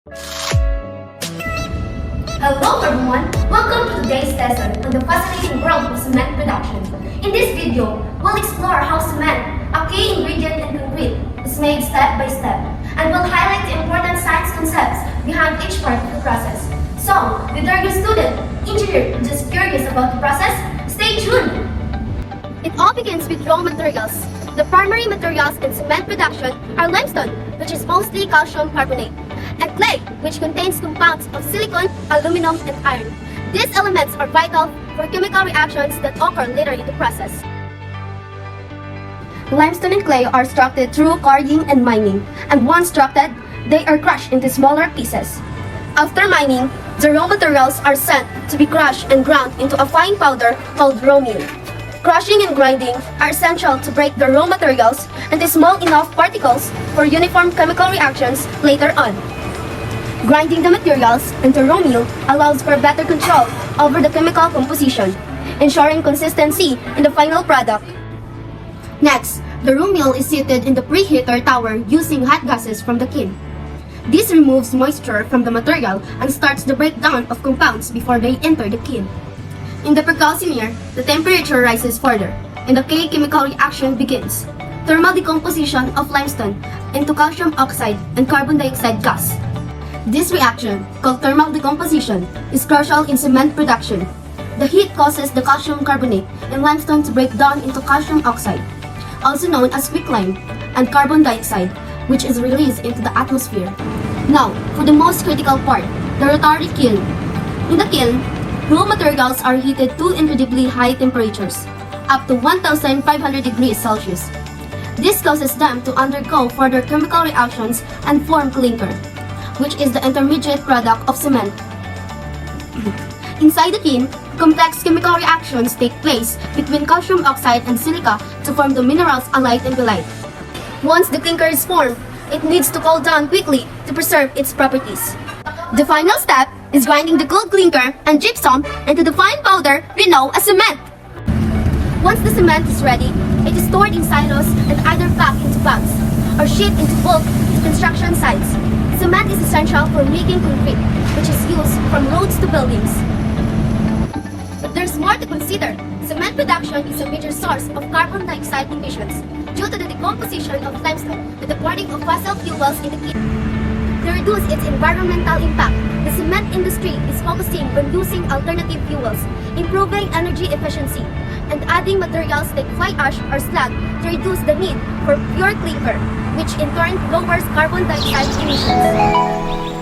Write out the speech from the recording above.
Hello everyone! Welcome to today's lesson on the fascinating world of cement production. In this video, we'll explore how cement, a key ingredient in concrete, is made step by step, and we'll highlight the important science concepts behind each part of the process. So, whether you're a student, engineer, or just curious about the process, stay tuned! It all begins with raw materials. The primary materials in cement production are limestone, which is mostly calcium carbonate, and clay, which contains compounds of silicon, aluminum, and iron. These elements are vital for chemical reactions that occur later in the process. Limestone and clay are extracted through quarrying and mining, and once extracted, they are crushed into smaller pieces. After mining, the raw materials are sent to be crushed and ground into a fine powder called raw meal. Crushing and grinding are essential to break the raw materials into small enough particles for uniform chemical reactions later on. Grinding the materials into raw meal allows for better control over the chemical composition, ensuring consistency in the final product. Next, the raw meal is heated in the preheater tower using hot gases from the kiln. This removes moisture from the material and starts the breakdown of compounds before they enter the kiln. In the precalciner, the temperature rises further, and the K chemical reaction begins. Thermal decomposition of limestone into calcium oxide and carbon dioxide gas. This reaction, called thermal decomposition, is crucial in cement production. The heat causes the calcium carbonate in limestone to break down into calcium oxide, also known as quicklime, and carbon dioxide, which is released into the atmosphere. Now, for the most critical part, the rotary kiln. In the kiln, raw materials are heated to incredibly high temperatures, up to 1,500 degrees Celsius. This causes them to undergo further chemical reactions and form clinker, which is the intermediate product of cement. Inside the kiln, complex chemical reactions take place between calcium oxide and silica to form the minerals alite and belite. Once the clinker is formed, it needs to cool down quickly to preserve its properties. The final step is grinding the cooled clinker and gypsum into the fine powder we know as cement. Once the cement is ready, it is stored in silos and either packed into bags or shipped into bulk to construction sites. Cement is essential for making concrete, which is used from roads to buildings. But there's more to consider. Cement production is a major source of carbon dioxide emissions due to the decomposition of limestone and the burning of fossil fuels in the kiln. To reduce its environmental impact, the cement industry is focusing on using alternative fuels, improving energy efficiency, and adding materials like fly ash or slag to reduce the need for pure clinker, which in turn lowers carbon dioxide emissions.